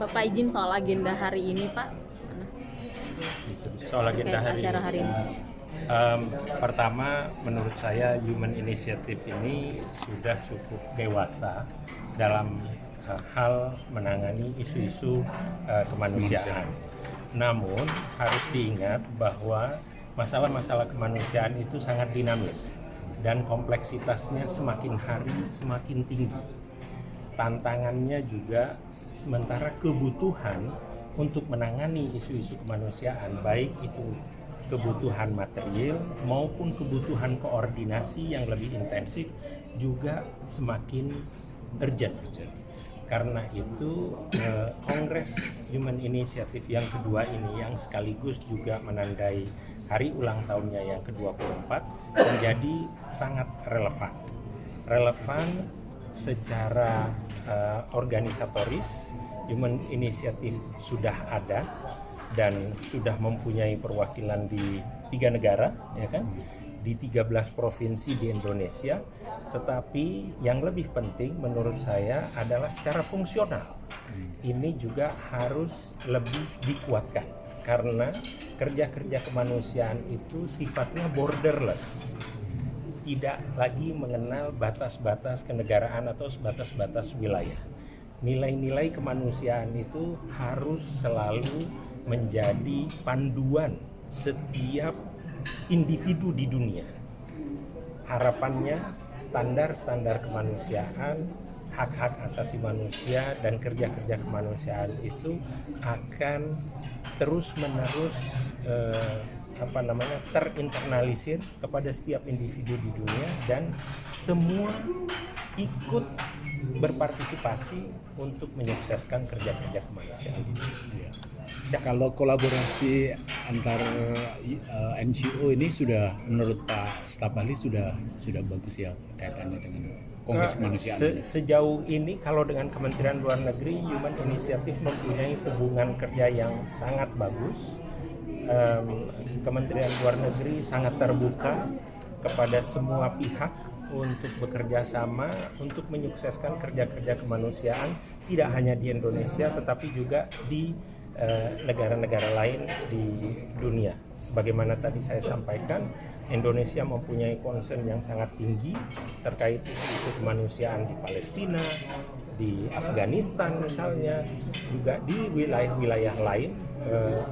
Bapak izin soal agenda hari ini, Pak. Soal agenda Terkait hari acara ini. hari ini. Em, Pertama, menurut saya Human Initiative ini sudah cukup dewasa dalam hal menangani isu-isu kemanusiaan. Namun harus diingat bahwa masalah-masalah kemanusiaan itu sangat dinamis dan kompleksitasnya semakin hari semakin tinggi. Tantangannya juga sementara kebutuhan untuk menangani isu-isu kemanusiaan, baik itu kebutuhan material maupun kebutuhan koordinasi yang lebih intensif juga semakin urgent. Karena itu Kongres Human Initiative yang kedua ini yang sekaligus juga menandai hari ulang tahunnya yang ke-24 menjadi sangat relevan. Relevan secara organisatoris. Human Initiative sudah ada dan sudah mempunyai perwakilan di 3 negara, ya kan? Di 13 provinsi di Indonesia, tetapi yang lebih penting menurut saya adalah secara fungsional. Ini juga harus lebih dikuatkan karena kerja-kerja kemanusiaan itu sifatnya borderless. Tidak lagi mengenal batas-batas kenegaraan atau batas-batas wilayah. Nilai-nilai kemanusiaan itu harus selalu menjadi panduan setiap individu di dunia. Harapannya standar-standar kemanusiaan, hak-hak asasi manusia dan kerja-kerja kemanusiaan itu akan terus-menerus terinternalisir kepada setiap individu di dunia dan semua ikut berpartisipasi untuk menyukseskan kerja-kerja kemanusiaan di dunia. Kalau kolaborasi antar NGO ini sudah menurut Pak Staf Ahli sudah bagus ya kaitannya dengan Kongres Kemanusiaan. Sejauh ini kalau dengan Kementerian Luar Negeri, Human Initiative mempunyai hubungan kerja yang sangat bagus. Kementerian Luar Negeri sangat terbuka kepada semua pihak untuk bekerja sama untuk menyukseskan kerja-kerja kemanusiaan tidak hanya di Indonesia tetapi juga di negara-negara lain di dunia. Sebagaimana tadi saya sampaikan, Indonesia mempunyai concern yang sangat tinggi terkait isu kemanusiaan di Palestina, di Afghanistan misalnya, juga di wilayah-wilayah lain.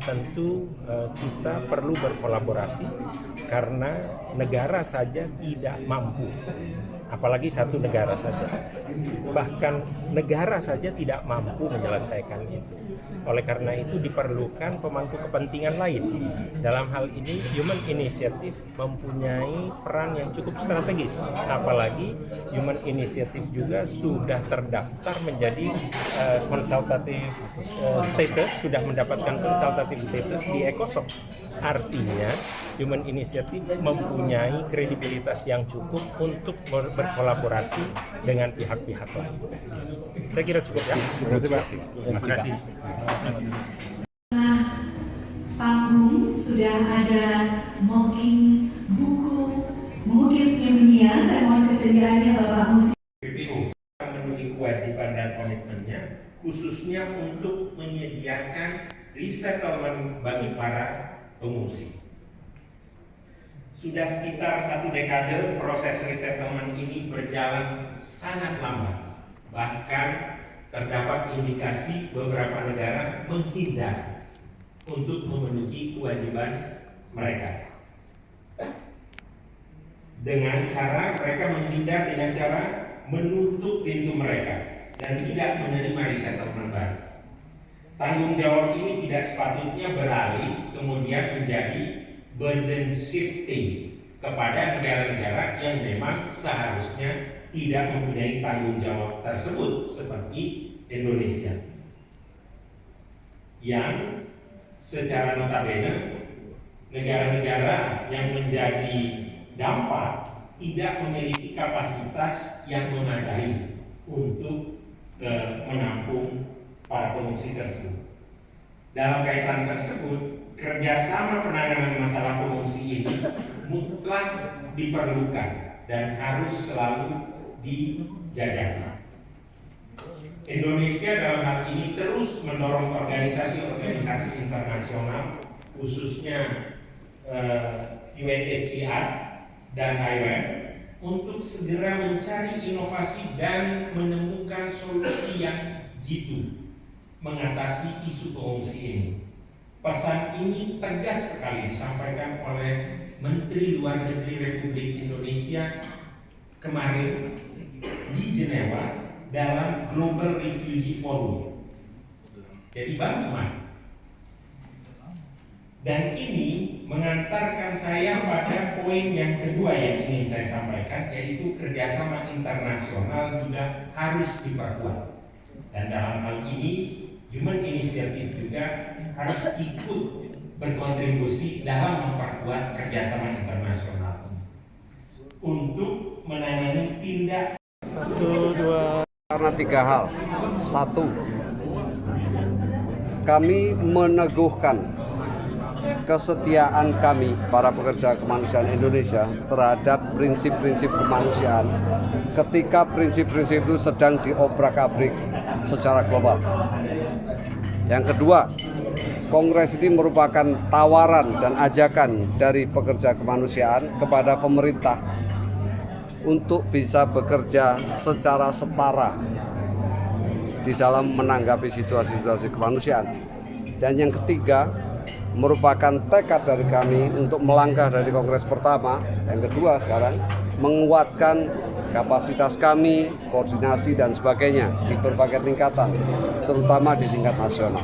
Tentu kita perlu berkolaborasi karena negara saja tidak mampu, apalagi satu negara saja, bahkan negara saja tidak mampu menyelesaikan itu. Oleh karena itu diperlukan pemangku kepentingan lain. Dalam hal ini Human Initiative mempunyai peran yang cukup strategis, apalagi Human Initiative juga sudah terdaftar menjadi konsultatif status, sudah mendapatkan konsultatif status di ECOSOC. Artinya Human Initiative mempunyai kredibilitas yang cukup untuk berkolaborasi dengan pihak-pihak lain. Saya kira cukup ya. Terima kasih Pak. Terima kasih. Nah, panggung sudah ada mocking buku mengukir senyum dunia dan mohon kesediaannya Bapak Musi. PPO memenuhi kewajiban dan komitmennya khususnya untuk menyediakan resettlement bagi para pengungsi. Sudah sekitar 1 dekade proses resettlement ini berjalan sangat lambat. Bahkan terdapat indikasi beberapa negara menghindar untuk memenuhi kewajiban mereka. Dengan cara mereka menghindar dengan cara menutup pintu mereka dan tidak menerima resettlement baru. Tanggung jawab ini tidak sepatutnya beralih kemudian menjadi burden shifting kepada negara-negara yang memang seharusnya tidak mempunyai tanggung jawab tersebut seperti Indonesia yang secara notabene negara-negara yang menjadi dampak tidak memiliki kapasitas yang memadai untuk menampung para pengungsi tersebut. Dalam kaitan tersebut, kerjasama penanganan masalah pengungsi ini mutlak diperlukan dan harus selalu dijaga. Indonesia dalam hal ini terus mendorong organisasi-organisasi internasional, khususnya UNHCR dan IOM, untuk segera mencari inovasi dan menemukan solusi yang jitu mengatasi isu pengungsi ini. Pesan ini tegas sekali disampaikan oleh Menteri Luar Negeri Republik Indonesia kemarin di Jenewa dalam Global Refugee Forum. Jadi baru kemarin. Dan ini mengantarkan saya pada poin yang kedua yang ingin saya sampaikan, yaitu kerjasama internasional juga harus diperkuat. Dan dalam hal ini Human Initiative juga harus ikut berkontribusi dalam memperkuat kerjasama internasional untuk menangani tindak. Karena 3 hal. 1, kami meneguhkan kesetiaan kami para pekerja kemanusiaan Indonesia terhadap prinsip-prinsip kemanusiaan ketika prinsip-prinsip itu sedang diobrak-abrik secara global. Yang kedua, Kongres ini merupakan tawaran dan ajakan dari pekerja kemanusiaan kepada pemerintah untuk bisa bekerja secara setara di dalam menanggapi situasi-situasi kemanusiaan. Dan yang ketiga, merupakan tekad dari kami untuk melangkah dari kongres pertama, yang kedua sekarang, menguatkan kapasitas kami, koordinasi dan sebagainya di berbagai tingkatan, terutama di tingkat nasional.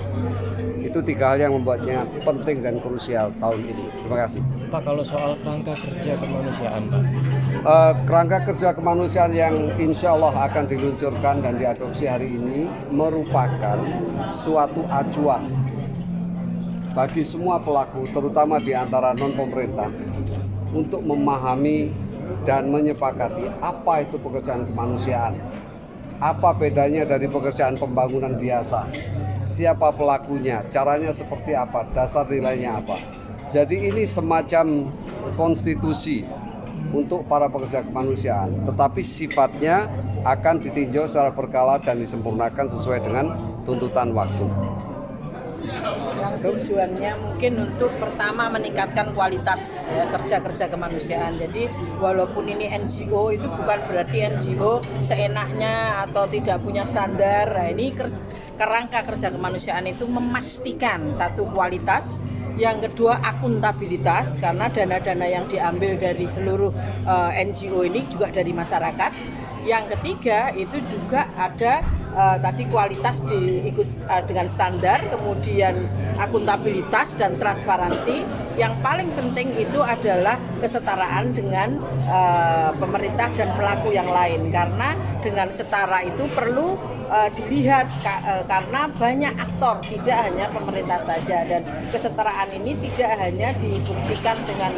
Itu 3 hal yang membuatnya penting dan krusial tahun ini. Terima kasih. Pak, kalau soal kerangka kerja kemanusiaan, Pak? Kerangka kerja kemanusiaan yang insya Allah akan diluncurkan dan diadopsi hari ini merupakan suatu acuan bagi semua pelaku, terutama di antara non-pemerintah, untuk memahami dan menyepakati apa itu pekerjaan kemanusiaan, apa bedanya dari pekerjaan pembangunan biasa, siapa pelakunya, caranya seperti apa, dasar nilainya apa. Jadi ini semacam konstitusi untuk para pekerja kemanusiaan, tetapi sifatnya akan ditinjau secara berkala dan disempurnakan sesuai dengan tuntutan waktu. Yang tujuannya mungkin untuk pertama meningkatkan kualitas kerja kemanusiaan. Jadi walaupun ini NGO, itu bukan berarti NGO seenaknya atau tidak punya standar. Nah, ini kerangka kerja kemanusiaan itu memastikan satu kualitas, yang kedua akuntabilitas, karena dana-dana yang diambil dari seluruh NGO ini juga dari masyarakat. Yang ketiga itu juga ada tadi kualitas diikut dengan standar, kemudian akuntabilitas dan transparansi. Yang paling penting itu adalah kesetaraan dengan pemerintah dan pelaku yang lain, karena dengan setara itu perlu dilihat karena banyak aktor, tidak hanya pemerintah saja, dan kesetaraan ini tidak hanya dibuktikan dengan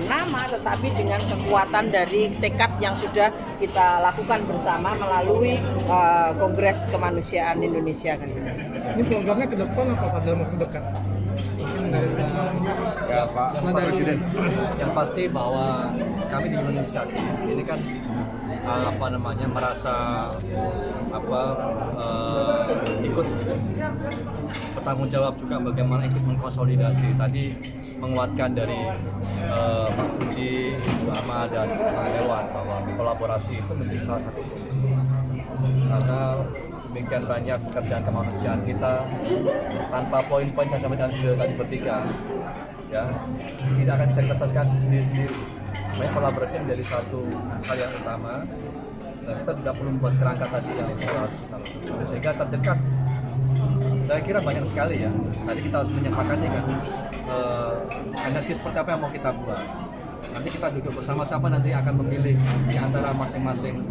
nama, tetapi dengan kekuatan dari tekad yang sudah kita lakukan bersama melalui Kongres Kemanusiaan Indonesia. Ini programnya ke depan apa dalam waktu dekat? Ya Pak Presiden. Yang pasti bahwa kami di Indonesia ini kan merasa ikut bertanggung jawab juga bagaimana ikut mengkonsolidasi tadi, menguatkan dari Pak Puji, Ibu Ama dan Pak Dewan bahwa kolaborasi itu menjadi salah satu kunci, karena demikian banyak pekerjaan kemanusiaan kita tanpa poin-poin saya sampaikan video tadi bertiga, ya tidak akan bisa kita selesaikan sendiri-sendiri. Banyak kolaborasi menjadi satu hal yang utama, dan kita tidak perlu membuat kerangka tadi yang kita sehingga terdekat. Saya kira banyak sekali ya. Tadi kita harus menyepakati kan energi seperti apa yang mau kita buat. Nanti kita duduk bersama-sama, nanti akan memilih di antara masing-masing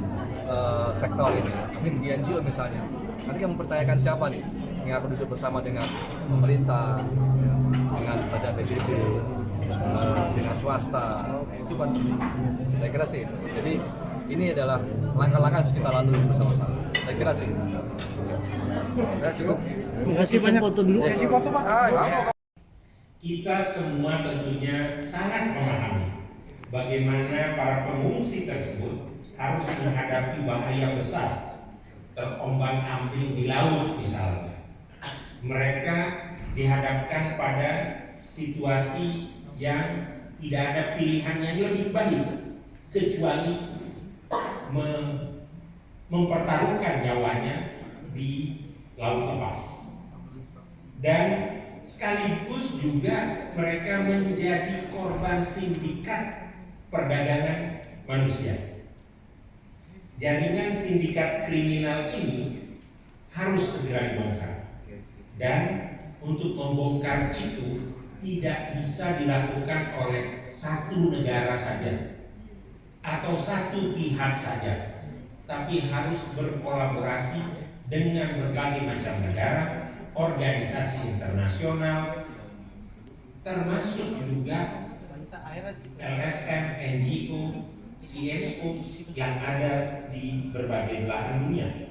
sektor ini. Mungkin di NGO misalnya, nanti kita mempercayakan siapa nih yang akan duduk bersama dengan pemerintah, ya, dengan badan PBB, dengan swasta. Itu kan saya kira sih. Jadi ini adalah langkah-langkah yang harus kita lalui bersama-sama. Saya kira sih. Ya cukup. Sesi foto dulu. Sesi foto Pak. Kita semua tentunya sangat memahami bagaimana para pengungsi tersebut harus menghadapi bahaya besar terombang-ambing di laut misalnya. Mereka dihadapkan pada situasi yang tidak ada pilihan yang lebih baik kecuali mempertaruhkan nyawanya di laut lepas. Dan sekaligus juga mereka menjadi korban sindikat perdagangan manusia. Jaringan sindikat kriminal ini harus segera dibongkar. Dan untuk membongkar itu tidak bisa dilakukan oleh satu negara saja atau satu pihak saja, tapi harus berkolaborasi dengan berbagai macam negara, organisasi internasional, termasuk juga LSM, NGO, CSO yang ada di berbagai belahan dunia.